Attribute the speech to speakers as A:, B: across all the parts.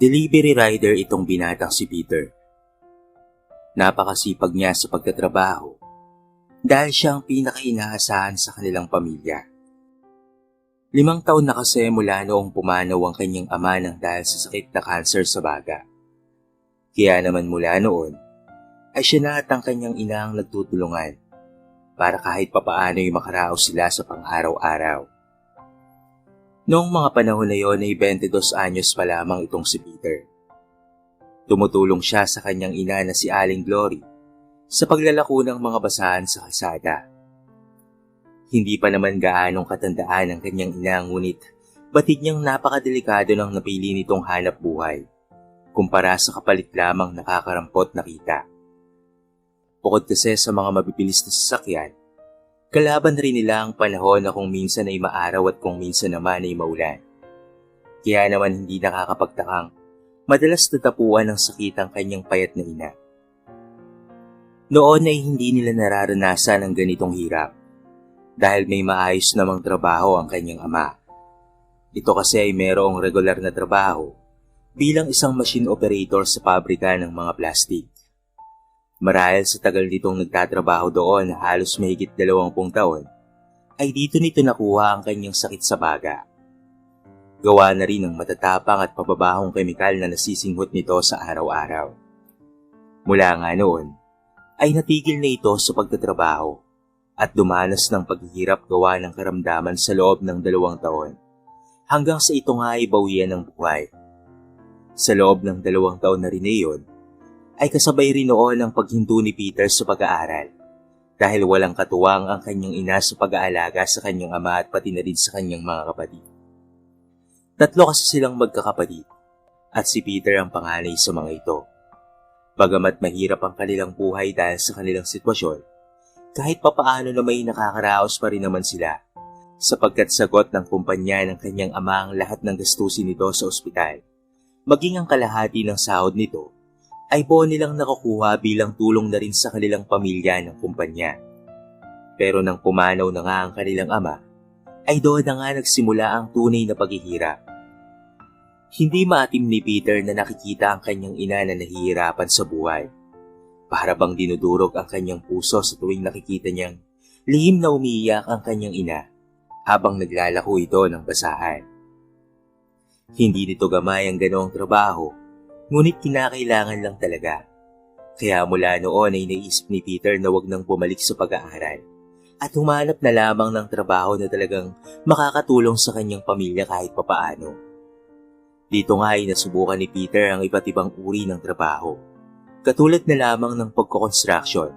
A: Delivery rider itong binatang si Peter. Napakasipag niya sa pagtatrabaho dahil siya ang pinaka-inaasahan sa kanilang pamilya. 5 taon na kasi mula noong pumanaw ang kanyang ama nang dahil sa sakit na cancer sa baga. Kaya naman mula noon ay siya na at ang kanyang ina ang nagtutulungan para kahit papaano ay makaraos sila sa pang-araw-araw. Noong mga panahon na yon ay 22 anyos pa lamang itong si Peter. Tumutulong siya sa kanyang ina na si Aling Glory sa paglalako ng mga basahan sa kalsada. Hindi pa naman gaanong katandaan ang kanyang ina, ngunit batid niyang napakadelikado ng napili nitong hanap buhay kumpara sa kapalit lamang nakakarampot na kita. Bukod kasi sa mga mabibilis na sasakyan, kalaban rin nila ang panahon na kung minsan ay maaraw at kung minsan naman ay maulan. Kaya naman hindi nakakapagtakang madalas natapuan ng sakit ang kanyang payat na ina. Noon ay hindi nila nararanasan ang ganitong hirap dahil may maayos namang trabaho ang kanyang ama. Ito kasi ay mayroong regular na trabaho bilang isang machine operator sa pabrika ng mga plastik. Marahil sa tagal nitong nagtatrabaho doon na halos mahigit 20 taon, ay dito nito nakuha ang kanyang sakit sa baga. Gawa na rin ng matatapang at pababahong kemikal na nasisinghot nito sa araw-araw. Mula nga noon, ay natigil na ito sa pagtatrabaho at dumanas ng paghihirap gawa ng karamdaman sa loob ng 2 taon, hanggang sa ito nga ay bawian ng buhay. Sa loob ng 2 taon na rin iyon, ay kasabay rin noon ang paghinto ni Peter sa pag-aaral dahil walang katuwang ang kanyang ina sa pag-aalaga sa kanyang ama at pati na rin sa kanyang mga kapatid. 3 kasi silang magkakapatid at si Peter ang panganay sa mga ito. Bagamat mahirap ang kanilang buhay dahil sa kanilang sitwasyon, kahit papaano na may nakakaraos pa rin naman sila sapagkat sagot ng kumpanya ng kanyang ama ang lahat ng gastusin nito sa ospital, maging ang kalahati ng sahod nito ay buo nilang nakukuha bilang tulong na rin sa kanilang pamilya ng kumpanya. Pero nang pumanaw na nga ang kanilang ama, ay doon na nga nagsimula ang tunay na paghihirap. Hindi maatim ni Peter na nakikita ang kanyang ina na nahihirapan sa buhay. Para bang dinudurog ang kanyang puso sa tuwing nakikita niyang lihim na umiiyak ang kanyang ina habang naglalako ito ng basahan. Hindi nito gamay ang ganoong trabaho, ngunit kinakailangan lang talaga. Kaya mula noon ay naisip ni Peter na wag nang bumalik sa pag-aaral at humanap na lamang ng trabaho na talagang makakatulong sa kanyang pamilya kahit papaano. Dito nga ay nasubukan ni Peter ang iba't ibang uri ng trabaho, katulad na lamang ng pagko-construction,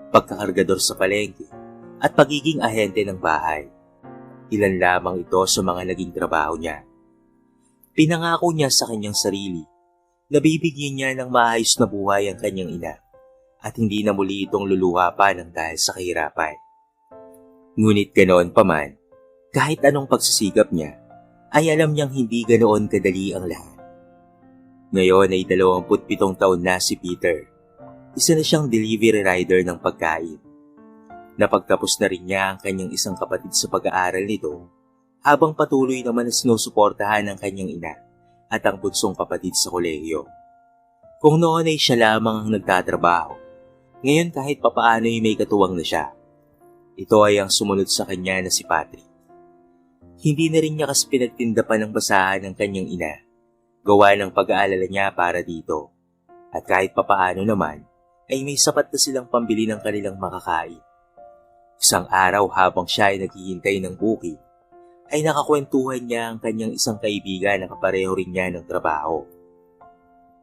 A: pagkakargador sa palengke, at pagiging ahente ng bahay. Ilan lamang ito sa mga naging trabaho niya. Pinangako niya sa kanyang sarili nabibigyan niya ng maayos na buhay ang kanyang ina at hindi na muli itong luluha pa ng dahil sa kahirapan. Ngunit ganoon pa man, kahit anong pagsisikap niya, ay alam niyang hindi ganoon kadali ang lahat. Ngayon ay 27 taon na si Peter. Isa na siyang delivery rider ng pagkain. Napagtapos na rin niya ang kanyang isang kapatid sa pag-aaral nito habang patuloy naman na sinusuportahan ng kanyang ina at ang bunsong kapatid sa kolehiyo. Kung noon ay siya lamang ang nagtatrabaho, ngayon kahit papaano ay may katuwang na siya. Ito ay ang sumunod sa kanya na si Patrick. Hindi na rin niya kasi pinagtinda pa ng basahan ng kanyang ina, gawa ng pag-aalala niya para dito. At kahit papaano naman, ay may sapat na silang pambili ng kanilang makakain. Isang araw habang siya ay naghihintay ng booking, ay nakakwentuhan niya ang kanyang isang kaibigan na kapareho rin niya ng trabaho.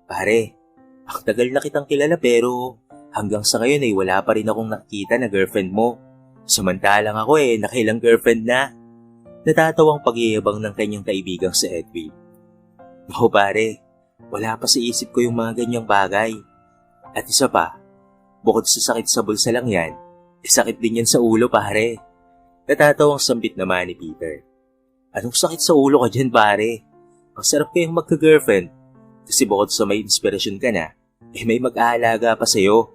A: Pare, ang tagal na kitang kilala pero hanggang sa ngayon ay wala pa rin akong nakita na girlfriend mo. Samantalang ako nakailang girlfriend na. Natatawang pagyayabang ng kanyang kaibigang si Edwin. Ako pare, wala pa sa isip ko yung mga ganyang bagay. At isa pa, bukod sa sakit sa bulsa lang yan, sakit din yan sa ulo pare. Natatawang sambit naman ni Peter. Anong sakit sa ulo ka dyan pare? Ang sarap kayong magka-girlfriend. Kasi bukod sa may inspirasyon ka na, may mag-aalaga pa sa'yo.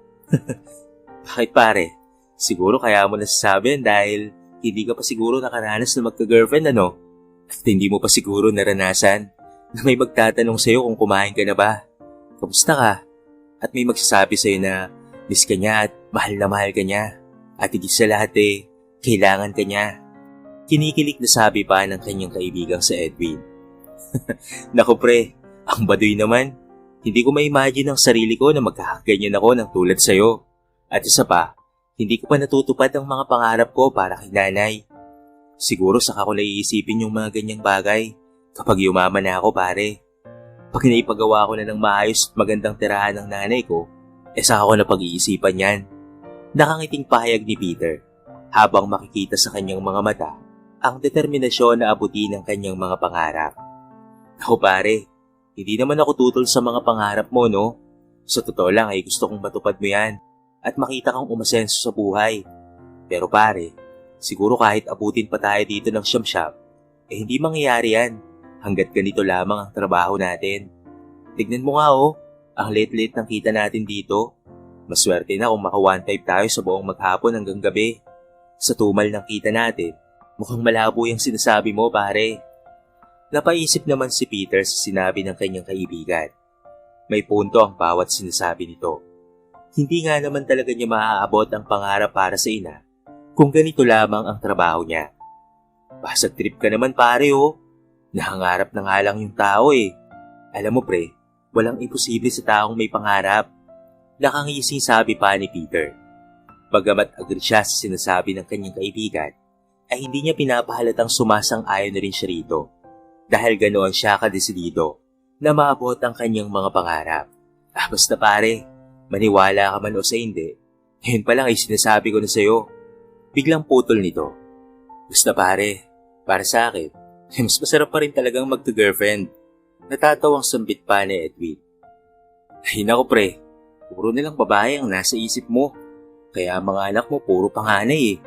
A: Bakit pare? Siguro kaya mo nasasabi dahil hindi ka pa siguro nakaranas na magka-girlfriend ano? At hindi mo pa siguro naranasan na may magtatanong sa'yo kung kumain ka na ba, kamusta ka, at may magsasabi sa'yo na miss ka niya at mahal ka niya, at higit sa lahat kailangan ka niya. Kinikilig na sabi pa ng kanyang kaibigang si Edwin. Naku pre, ang baduy naman. Hindi ko ma-imagine ang sarili ko na magkakaganyan ako ng tulad sa'yo. At isa pa, hindi ko pa natutupad ang mga pangarap ko para kay nanay. Siguro saka ko naiisipin yung mga ganyang bagay kapag yumaman na ako pare. Pag naipagawa ko na ng maayos at magandang tirahan ng nanay ko, saka ko na pag-iisipan yan. Nakangiting pahayag ni Peter habang makikita sa kanyang mga mata ang determinasyon na abutin ang kanyang mga pangarap. Ako pare, hindi naman ako tutol sa mga pangarap mo no? Sa totoo lang ay gusto kong matupad mo yan at makita kang umasenso sa buhay. Pero pare, siguro kahit abutin pa tayo dito ng siyam-siyam, hindi mangyayari yan hanggat ganito lamang ang trabaho natin. Tignan mo nga ang late-late ng kita natin dito. Maswerte na kung maka 1.5 tayo sa buong maghapon hanggang gabi. Sa tumal ng kita natin, mukhang malabo yung sinasabi mo pare. Napaisip naman si Peter sa sinabi ng kanyang kaibigan. May punto ang bawat sinasabi nito. Hindi nga naman talaga niya maaabot ang pangarap para sa ina kung ganito lamang ang trabaho niya. Basag trip ka naman pare Nahangarap na nga lang yung tao Alam mo pre, walang imposible sa taong may pangarap. Nakangising sabi pa ni Peter. Bagamat agree siya sa sinasabi ng kanyang kaibigan, ay hindi niya pinapahalatang sumasang-ayon na rin siya rito. Dahil ganoon siya kadesidido na maabot ang kanyang mga pangarap. Basta pare, maniwala ka man o sa hindi, ngayon pa lang ay sinasabi ko na sa'yo. Biglang putol nito. Basta pare, para sa akin, mas masarap pa rin talagang magto-girlfriend. Natatawang sambit pa ni Edwin. Ay naku pre, puro nilang babae ang nasa isip mo. Kaya mga anak mo puro panganay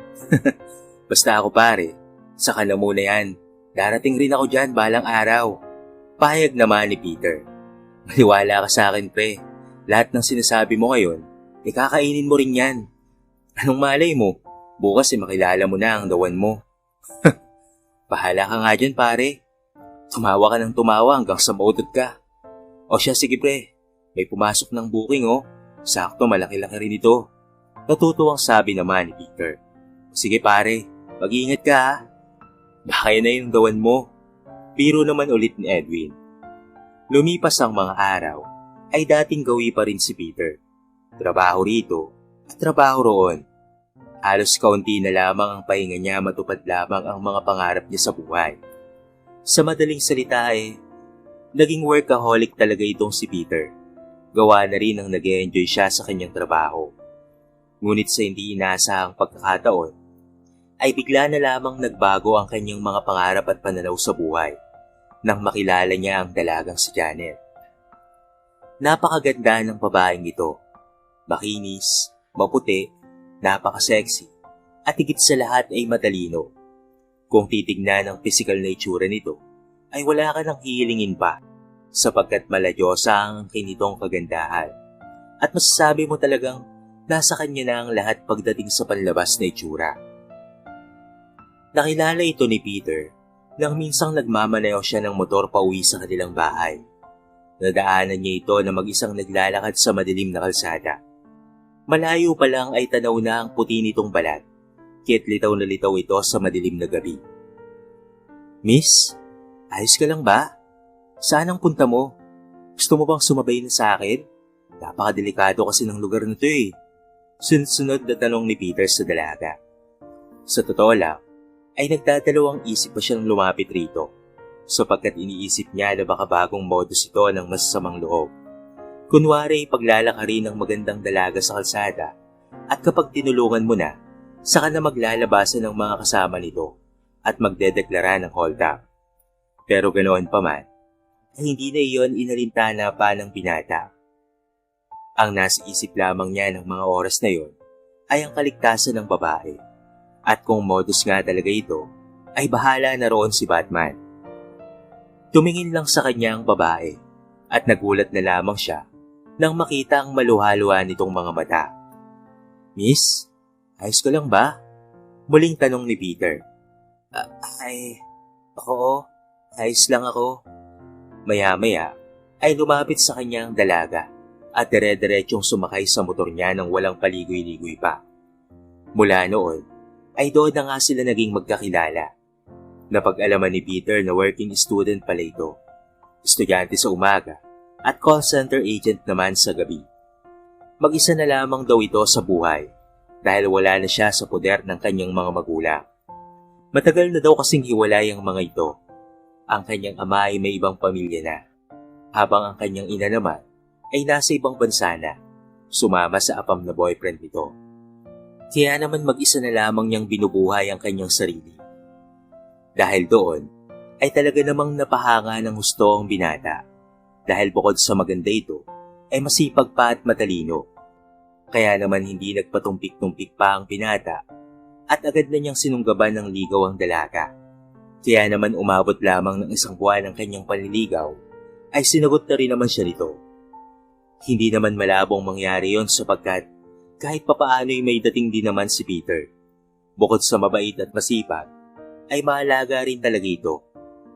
A: Basta ako pare, saka na muna yan. Darating rin ako dyan balang araw. Pahayag naman ni Peter. Maniwala ka sa akin pre, lahat ng sinasabi mo ngayon, kakainin mo rin yan. Anong malay mo? Bukas makilala mo na ang dawan mo. Bahala ka nga dyan pare. Tumawa ka ng tumawa hanggang sa mautot ka. O siya sige pre, may pumasok ng booking Sakto malaki-laki rin ito. Natutuwang sabi naman ni Peter. Sige pare, mag-iingat ka Baka yun na yung gawan mo. Biro naman ulit ni Edwin. Lumipas ang mga araw, ay dating gawi pa rin si Peter. Trabaho rito at trabaho roon. Halos kaunti na lamang ang pahinga niya matupad lamang ang mga pangarap niya sa buhay. Sa madaling salita naging workaholic talaga itong si Peter. Gawa na rin ang nag-e-enjoy siya sa kanyang trabaho. Ngunit sa hindi inaasahang pagkakataon, ay bigla na lamang nagbago ang kanyang mga pangarap at pananaw sa buhay nang makilala niya ang dalagang si Janet. Napakaganda ng babaeng ito. Makinis, maputi, napaka-sexy, at higit sa lahat ay matalino. Kung titignan ang physical na itsura nito, ay wala ka nang hihilingin pa sapagkat maladyosa ang kinitong kagandahan. At masasabi mo talagang nasa kanya na ang lahat pagdating sa panlabas na itsura. Nakilala ito ni Peter nang minsang nagmamaneho siya ng motor pauwi sa kanilang bahay. Nadaanan niya ito na mag-isang naglalakad sa madilim na kalsada. Malayo pa lang ay tanaw na ang puti nitong balat, kaya't litaw na litaw ito sa madilim na gabi. Miss, ayos ka lang ba? Saan ang punta mo? Gusto mo bang sumabay na sa akin? Napakadelikado kasi ng lugar na ito Sunod na tanong ni Peter sa dalaga. Sa totoo lang, ay nagdadalawang isip pa siyang lumapit rito sapagkat iniisip niya na baka bagong modus ito ng masasamang loob. Kunwari paglalakarin ng magandang dalaga sa kalsada at kapag tinulungan mo na, saka na maglalabasan ng mga kasama nito at magdedeklara ng hold up. Pero ganoon pa man, ay hindi na iyon inalintana pa ng binata. Ang nasa isip lamang niya ng mga oras na yon ay ang kaligtasan ng babae. At kung modus nga talaga ito, ay bahala na roon si Batman. Tumingin lang sa kanya ang babae at nagulat na lamang siya nang makita ang maluhaluan nitong mga mata. Miss, ayos ka lang ba? Muling tanong ni Peter. Oo, ayos lang ako. Maya-maya ay lumapit sa kanya ang dalaga at dire-diretsyong sumakay sa motor niya nang walang paligoy-ligoy pa. Mula noon ay doon na nga sila naging magkakilala. Napag-alaman ni Peter na working student pala ito, estudyante sa umaga at call center agent naman sa gabi. Mag-isa na lamang daw ito sa buhay dahil wala na siya sa poder ng kanyang mga magulang. Matagal na daw kasing hiwalay ang mga ito. Ang kanyang ama ay may ibang pamilya na, habang ang kanyang ina naman ay nasa ibang bansa na, sumama sa apam na boyfriend nito. Kaya naman mag-isa na lamang niyang binubuhay ang kanyang sarili. Dahil doon, ay talaga namang napahanga ng husto ang binata. Dahil bukod sa maganda ito, ay masipag pa at matalino. Kaya naman hindi nagpatumpik-tumpik pa ang binata at agad na niyang sinunggaban ng ligaw ang dalaga. Kaya naman umabot lamang ng 1 buwan ang kanyang panliligaw, ay sinagot na rin naman siya nito. Hindi naman malabong mangyari yon sapagkat kahit papaano ay may dating din naman si Peter. Bukod sa mabait at masipag, ay maalaga rin talaga ito.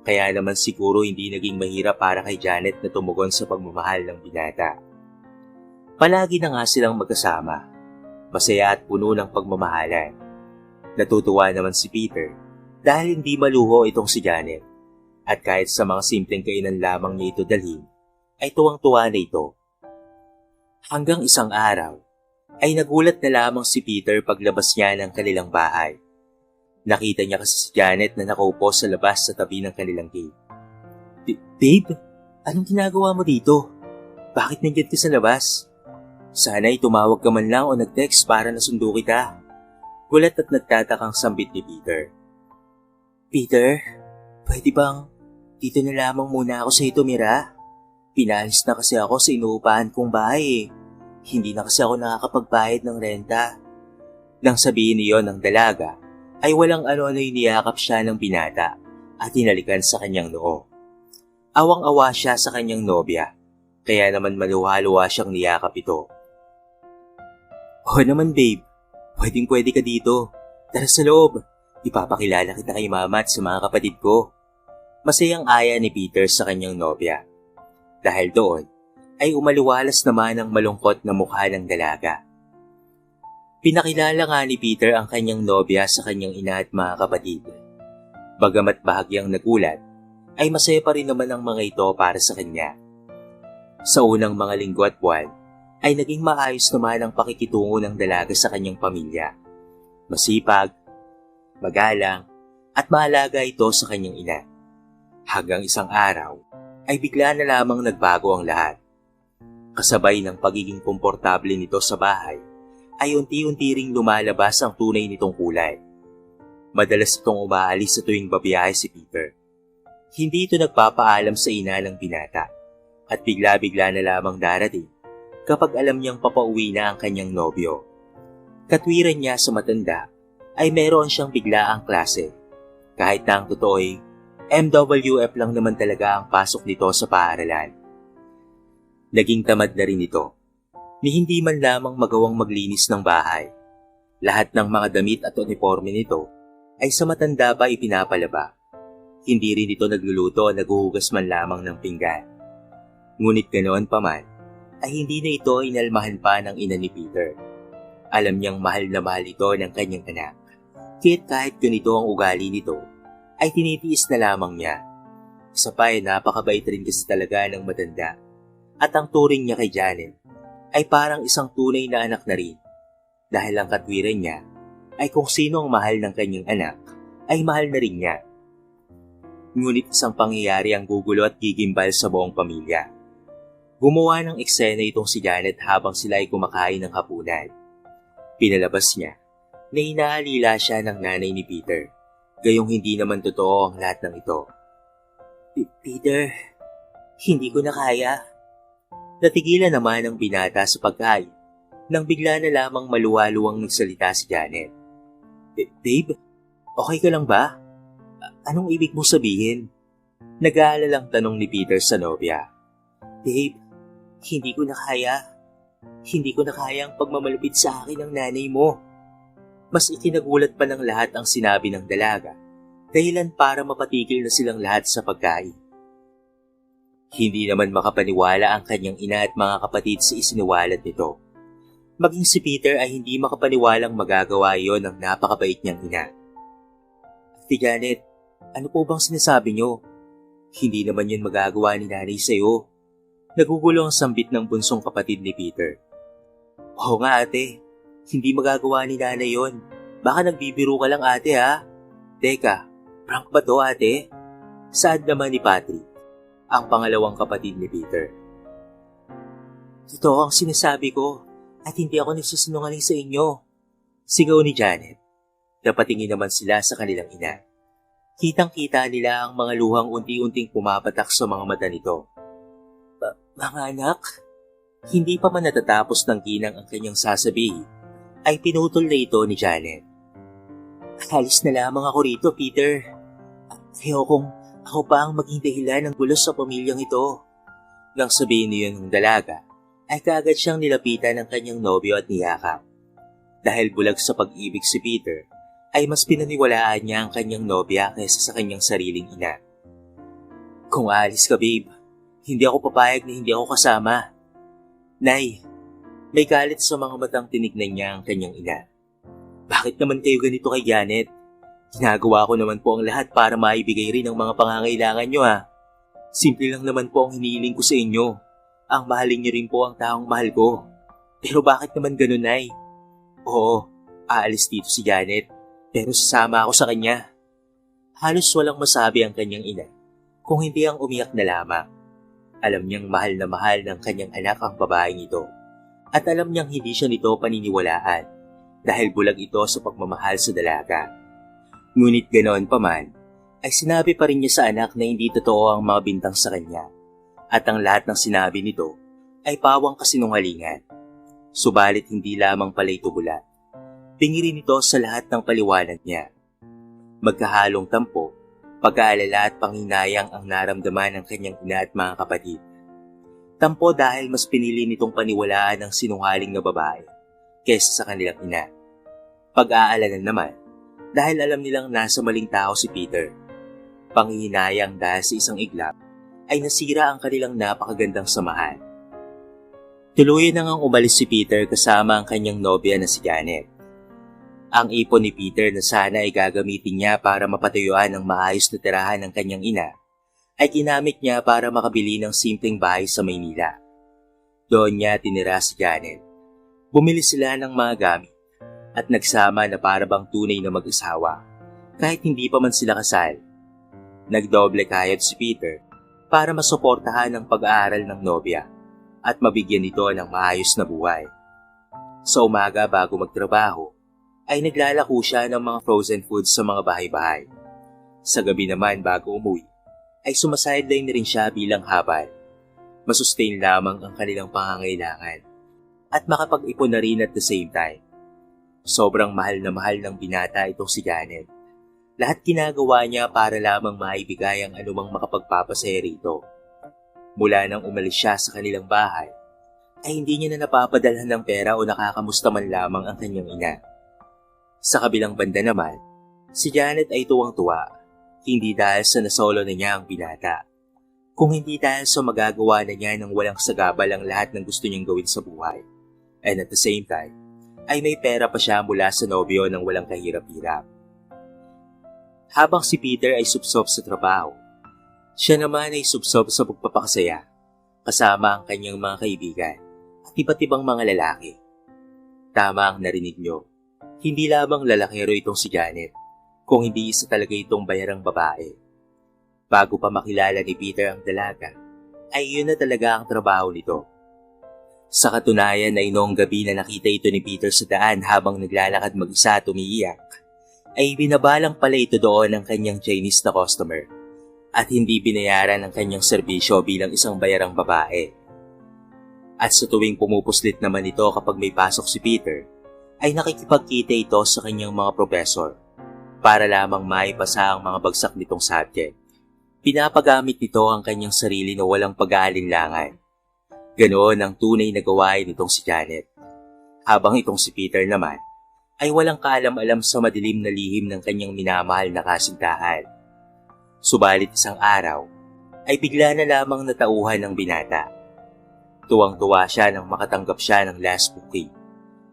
A: Kaya naman siguro hindi naging mahirap para kay Janet na tumugon sa pagmamahal ng binata. Palagi na nga silang magkasama, masaya at puno ng pagmamahalan. Natutuwa naman si Peter dahil hindi maluho itong si Janet. At kahit sa mga simpleng kainan lamang niya ito dalhin, ay tuwang-tuwa na ito. Hanggang isang araw, ay nagulat na lamang si Peter paglabas niya ng kanilang bahay. Nakita niya kasi si Janet na nakaupo sa labas sa tabi ng kanilang gate. Babe, anong ginagawa mo dito? Bakit nandiyan ka sa labas? Sana'y tumawag ka man lang o nag-text para nasundo kita. Gulat at nagtatakang sambit ni Peter. Peter, pwede bang dito na lamang muna ako sa tumira? Pinalis na kasi ako sa inuupahan kong bahay. Hindi na kasi ako nakakapagbayad ng renta. Nang sabihin niyon ng dalaga, ay walang ano-ano'y niyakap siya ng binata at hinalikan sa kanyang noo. Awang-awa siya sa kanyang nobya, kaya naman maluha-luha siyang niyakap ito. Oo naman babe, pwedeng-pwede ka dito. Tara sa loob, ipapakilala kita kay mama at sa mga kapatid ko. Masayang aya ni Peter sa kanyang nobya. Dahil doon, ay umaliwalas naman ang malungkot na mukha ng dalaga. Pinakilala nga ni Peter ang kanyang nobya sa kanyang ina at mga kapatid. Bagamat bahagyang nagulat, ay masaya pa rin naman ang mga ito para sa kanya. Sa unang mga linggo at buwan, ay naging maayos naman ang pakikitungo ng dalaga sa kanyang pamilya. Masipag, magalang, at maalaga ito sa kanyang ina. Hanggang isang araw, ay bigla na lamang nagbago ang lahat. Kasabay ng pagiging komportable nito sa bahay, ay unti-unti ring lumalabas ang tunay nitong kulay. Madalas itong umaalis sa tuwing babiyahe si Peter. Hindi ito nagpapaalam sa ina ng binata at bigla-bigla na lamang darating kapag alam niyang papauwi na ang kanyang nobyo. Katwiran niya sa matanda ay meron siyang bigla ang klase. Kahit na ang totoo'y MWF lang naman talaga ang pasok nito sa paaralan. Naging tamad na rin ito, ni hindi man lamang magawang maglinis ng bahay. Lahat ng mga damit at uniforme nito ay sa matanda pa ipinapalaba. Hindi rin ito nagluluto o naghuhugas man lamang ng pinggan. Ngunit ganoon pa man, ay hindi na ito inalmahan pa ng ina ni Peter. Alam niyang mahal na mahal ito ng kanyang anak. Kahit ganito ang ugali nito, ay tinitiis na lamang niya. Isa pa ay napakabait rin kasi talaga ng matanda. At ang turing niya kay Janet ay parang isang tunay na anak na rin. Dahil ang katwiran niya ay kung sino ang mahal ng kanyang anak ay mahal na rin niya. Ngunit isang pangyayari ang gugulo at gigimbal sa buong pamilya. Gumawa ng eksena itong si Janet habang sila ay kumakain ng hapunan. Pinalabas niya na inaalila siya ng nanay ni Peter, gayong hindi naman totoo ang lahat ng ito. Peter, hindi ko na kaya. Natigilan naman ang binata sa pagkain nang bigla na lamang maluwaluwang nagsalita si Janet. Babe, okay ka lang ba? Anong ibig mo sabihin? Nag-aalalang tanong ni Peter sa nobya. Babe, hindi ko na kaya. Hindi ko na kaya ang pagmamalupit sa akin ng nanay mo. Mas ikinagulat pa ng lahat ang sinabi ng dalaga, dahilan para mapatigil na silang lahat sa pagkain. Hindi naman makapaniwala ang kanyang ina at mga kapatid sa isiniwalat nito. Maging si Peter ay hindi makapaniwalang magagawa iyon ng napakabait niyang ina. Ate Janet, ano po bang sinasabi niyo? Hindi naman yun magagawa ni nanay sa'yo. Nagugulo ang sambit ng bunsong kapatid ni Peter. Oo nga ate, hindi magagawa ni nanay yun. Baka nagbibiro ka lang ate ha. Teka, prank ba to ate? Saad naman ni Patrick, ang pangalawang kapatid ni Peter. Ito ang sinasabi ko at hindi ako nagsisinungaling sa inyo. Sigaw ni Janet. Napatingin naman sila sa kanilang ina. Kitang-kita nila ang mga luhang unti-unting pumapatak sa mga mata nito. Mga anak, hindi pa man natatapos ng ginang ang kanyang sasabihin, ay pinutol na ito ni Janet. Alis na lamang ako rito, Peter. Ayokong ako pa ang maging dahilan ng gulo sa pamilyang ito. Nang sabihin niyo ng dalaga, ay kaagad siyang nilapitan ng kanyang nobyo at niyakap. Dahil bulag sa pag-ibig si Peter, ay mas pinaniwalaan niya ang kanyang nobya kaysa sa kanyang sariling ina. Kung aalis ka, babe, hindi ako papayag na hindi ako kasama. Nay, may galit sa mga matang tinignan niya ang kanyang ina. Bakit naman kayo ganito kay Janet? Ginagawa ko naman po ang lahat para maibigay rin ang mga pangangailangan niyo ha. Simple lang naman po ang hinihiling ko sa inyo. Ang mahalin niyo rin po ang taong mahal ko. Pero bakit naman ganun, Nay? Oo, aalis dito si Janet, pero sasama ako sa kanya. Halos walang masabi ang kanyang ina, kung hindi ang umiyak na lamang. Alam niyang mahal na mahal ng kanyang anak ang babaeng ito, at alam niyang hindi siya nito paniniwalaan dahil bulag ito sa pagmamahal sa dalaga. Ngunit ganoon pa man, ay sinabi pa rin niya sa anak na hindi totoo ang mga bintang sa kanya, at ang lahat ng sinabi nito ay pawang kasinungalingan. Subalit hindi lamang pala ito bulat. Pingi rin ito sa lahat ng paliwanag niya. Magkahalong tampo, pag-aalala at panghinayang ang naramdaman ng kanyang ina at mga kapatid. Tampo dahil mas pinili nitong paniwalaan ng sinungaling na babae kaysa sa kanilang ina. Pag-aalala naman dahil alam nilang nasa maling tao si Peter. Panghihinayang dahil sa isang iglap ay nasira ang kanilang napakagandang samahan. Tuluyan na ngang umalis si Peter kasama ang kanyang nobya na si Janet. Ang ipon ni Peter na sana ay gagamitin niya para mapatuyuan ang maayos na tirahan ng kanyang ina ay ginamit niya para makabili ng simpleng bahay sa Maynila. Doon niya tinira si Janet. Bumili sila ng mga gamit at nagsama na para bang tunay na mag-asawa kahit hindi pa man sila kasal. Nagdoble kayod si Peter para masuportahan ang pag-aaral ng nobya at mabigyan ito ng maayos na buhay. Sa umaga bago magtrabaho, ay naglalako siya ng mga frozen foods sa mga bahay-bahay. Sa gabi naman bago umuwi, ay sumasideline na rin siya bilang habal. Masustain lamang ang kanilang pangangailangan at makapag-ipon na rin at the same time. Sobrang mahal na mahal ng binata itong si Janet. Lahat ginagawa niya para lamang maibigay ang anumang makapagpapasaya rito. Mula nang umalis siya sa kanilang bahay, ay hindi niya na napapadalhan ng pera o nakakamusta man lamang ang kanyang ina. Sa kabilang banda naman, si Janet ay tuwang-tuwa, hindi dahil sa nasolo na niya ang binata, kung hindi dahil sa magagawa na niya ng walang sagabal ang lahat ng gusto niyang gawin sa buhay. And at the same time, ay may pera pa siya mula sa nobyo ng walang kahirap-hirap. Habang si Peter ay supsop sa trabaho, siya naman ay supsop sa pagpapakasaya, kasama ang kanyang mga kaibigan at iba't ibang mga lalaki. Tama ang narinig niyo, hindi lamang lalakero itong si Janet, kung hindi isa talaga itong bayarang babae. Bago pa makilala ni Peter ang dalaga, ay yun na talaga ang trabaho nito. Sa katunayan ay noong gabi na nakita ito ni Peter sa daan habang naglalakad mag-isa at umiiyak, ay binabalang pala ito doon ng kanyang Chinese na customer at hindi binayaran ang kanyang serbisyo bilang isang bayarang babae. At sa tuwing pumupuslit naman ito kapag may pasok si Peter, ay nakikipagkita ito sa kanyang mga professor para lamang maipasa ang mga bagsak nitong subject. Pinapagamit nito ang kanyang sarili na walang pag-aalinlangan. Ganoon ang tunay na gawain nitong si Janet. Habang itong si Peter naman, ay walang kaalam-alam sa madilim na lihim ng kanyang minamahal na kasintahan. Subalit isang araw, ay bigla na lamang natauhan ng binata. Tuwang-tuwa siya nang makatanggap siya ng last bouquet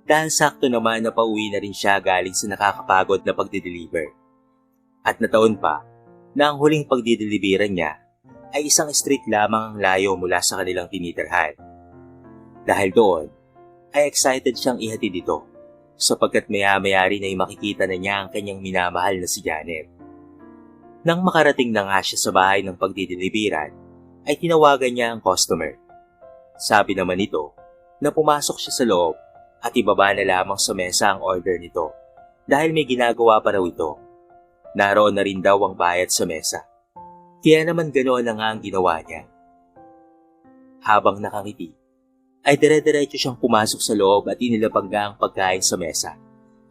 A: dahil sakto naman na pauwi na rin siya galing sa nakakapagod na pagdideliver. At nataon pa na ang huling pagdideliveran niya ay isang street lamang ang layo mula sa kanilang tinitirhan. Dahil doon, ay excited siyang ihatid ito sapagkat maya-maya rin ay makikita na niya ang kanyang minamahal na si Janet. Nang makarating na nga siya sa bahay ng pagdideliveran, ay tinawagan niya ang customer. Sabi naman nito na pumasok siya sa loob at ibaba na lamang sa mesa ang order nito dahil may ginagawa pa raw ito. Naroon na rin daw ang bayad sa mesa. Kaya naman ganoon na nga ang ginawa niya. Habang nakangiti, ay dire-diretso siyang pumasok sa loob at inilabag nga ang pagkain sa mesa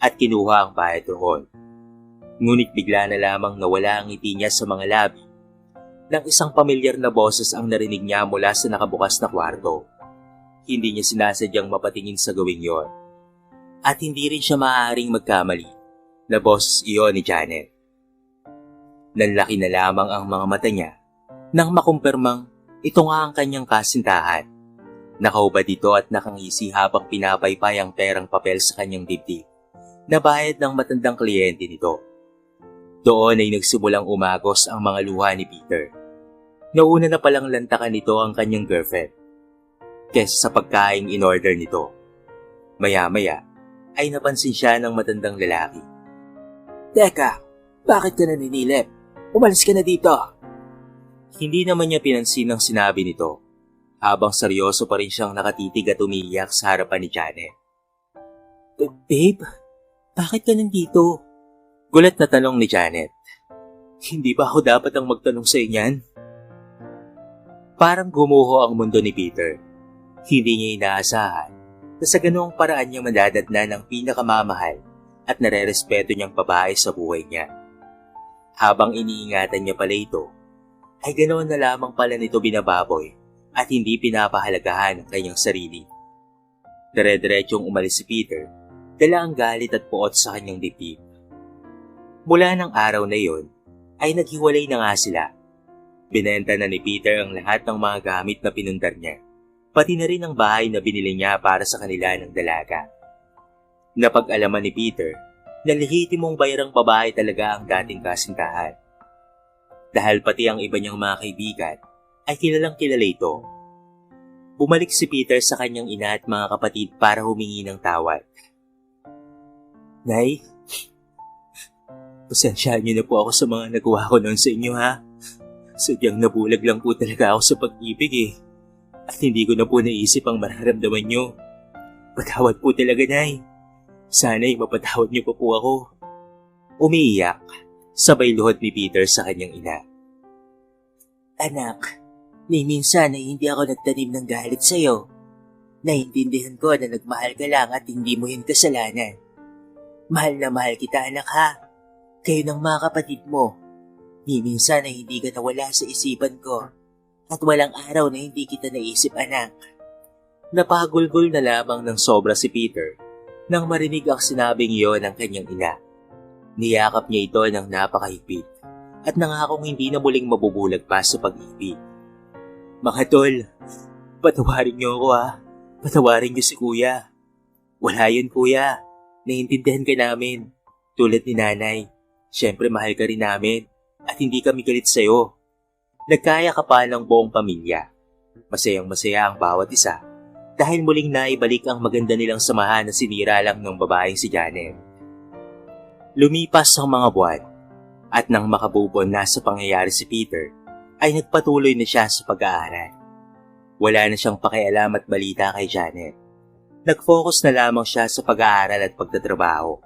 A: at kinuha ang bayad roon. Ngunit bigla na lamang nawala ang ngiti niya sa mga labi nang isang pamilyar na boses ang narinig niya mula sa nakabukas na kwarto. Hindi niya sinasadyang mapatingin sa gawing yon. At hindi rin siya maaaring magkamali na boses iyon ni Janet. Nanlaki na lamang ang mga mata niya nang makumpirmang ito nga ang kanyang kasintahan. Nakaubad ito at nakangisi habang pinapaypay ang perang papel sa kanyang dibdib na bayad ng matandang kliyente nito. Doon ay nagsimulang umagos ang mga luha ni Peter. Nauna na palang lantakan nito ang kanyang girlfriend kesa sa pagkaing in-order nito. Maya-maya ay napansin siya ng matandang lalaki.
B: Teka, bakit ka naninilip? Umalis ka na dito.
A: Hindi naman niya pinansin ang sinabi nito habang seryoso pa rin siyang nakatitig at umiiyak sa harapan ni Janet.
B: Babe, bakit ka nandito?
A: Gulat na tanong ni Janet. Hindi ba ako dapat ang magtanong sa inyan? Parang gumuho ang mundo ni Peter. Hindi niya inaasahan na sa ganoong paraan niya madadatnan ng pinakamamahal at nare-respeto niyang babae sa buhay niya. Habang iniingatan niya pala ito, ay ganoon na lamang pala nito binababoy at hindi pinapahalagahan ang kanyang sarili. Dire-diretsong umalis si Peter, dala ang galit at puot sa kanyang dibdib. Mula ng araw na iyon, ay naghiwalay na nga sila. Binenta na ni Peter ang lahat ng mga gamit na pinundar niya, pati na rin ang bahay na binili niya para sa kanila ng dalaga. Napag-alaman ni Peter na lehitimong bayarang babae talaga ang dating kasintahan. Dahil pati ang iba niyang mga kaibigan ay kilalang kilala ito. Bumalik si Peter sa kanyang ina at mga kapatid para humingi ng tawad.
B: Nay,
A: pasensyahan niyo na po ako sa mga nagawa ko noon sa inyo, ha? Sadyang nabulag lang po talaga ako sa pag-ibig eh. At hindi ko na po naisip ang mararamdaman niyo. Patawad po talaga, Nay. Sana'y mapatawad niyo pa po ako. Umiiyak, sabay luhod ni Peter sa kanyang ina.
B: Anak, ni minsan ay hindi ako nagtanim ng galit sa'yo. Naintindihan ko na nagmahal ka lang at hindi mo yun kasalanan. Mahal na mahal kita, anak, ha? Kayo ng mga kapatid mo. Ni minsan ay hindi ka nawala sa isipan ko. At walang araw na hindi kita naisip, anak.
A: Napagulgol na lamang ng sobra si Peter nang marinig ang sinabing iyon ng kanyang ina. Niyakap niya ito ng napakahigpit at nangakong hindi na muling mabubulag pa sa pag-ibig. Mga tol, patawarin niyo ako, ha? Patawarin niyo si kuya. Wala yun, kuya. Naiintindihan ka namin. Tulad ni nanay, siyempre mahal ka rin namin at hindi kami galit sa'yo. Nagkaya ka pa ng buong pamilya. Masayang masaya ang bawat isa dahil muling naibalik ang maganda nilang samahan na sinira lang ng babaeng si Janet. Lumipas ang mga buwan at nang makabubon na sa pangyayari si Peter, ay nagpatuloy na siya sa pag-aaral. Wala na siyang pakialam at balita kay Janet. Nag-focus na lamang siya sa pag-aaral at pagtatrabaho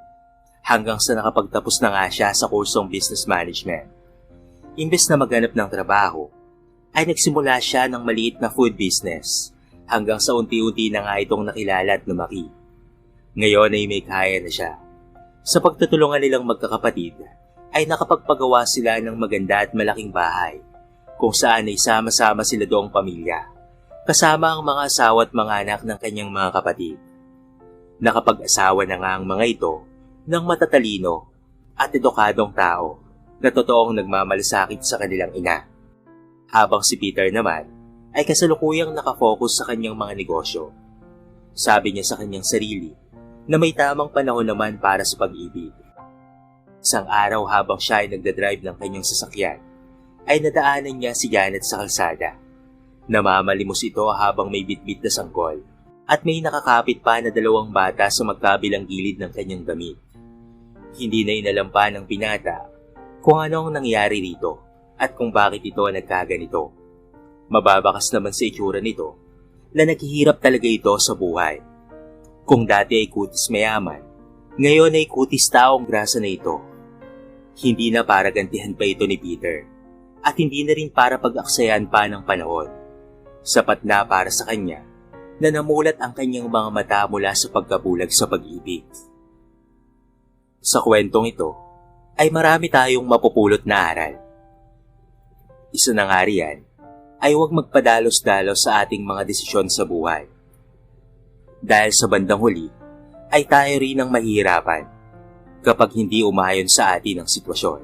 A: hanggang sa nakapagtapos na nga siya sa kursong business management. Imbes na maghanap ng trabaho, ay nagsimula siya ng maliit na food business hanggang sa unti-unti na nga itong nakilala at lumaki. Ngayon ay may kaya na siya. Sa pagtutulungan nilang magkakapatid, ay nakapagpagawa sila ng maganda at malaking bahay kung saan ay sama-sama sila doong pamilya, kasama ang mga asawa at mga anak ng kanyang mga kapatid. Nakapag-asawa na nga ang mga ito ng matatalino at edukadong tao na totoong nagmamalasakit sa kanilang ina. Habang si Peter naman ay kasalukuyang nakafocus sa kanyang mga negosyo. Sabi niya sa kanyang sarili na may tamang panahon naman para sa pag-ibig. Isang araw habang siya ay nagdadrive ng kanyang sasakyan, ay nadaanan niya si Janet sa kalsada. Namamalimos ito habang may bitbit na sangkol at may nakakapit pa na 2 bata sa magkabilang gilid ng kanyang damit. Hindi na inalampa ng binata kung ano ang nangyari rito at kung bakit ito nagkaganito. Mababakas naman sa itsura nito na naghihirap talaga ito sa buhay. Kung dati ay kutis mayaman, ngayon ay kutis taong grasa na ito. Hindi na para gantihan pa ito ni Peter at hindi na rin para pag-aksayan pa ng panahon. Sapat na para sa kanya na namulat ang kanyang mga mata mula sa pagkabulag sa pag-ibig. Sa kwentong ito ay marami tayong mapupulot na aral. Isa na nga riyan ay huwag magpadalos-dalos sa ating mga desisyon sa buhay. Dahil sa bandang huli ay tayo rin ang mahihirapan kapag hindi umayon sa atin ang sitwasyon.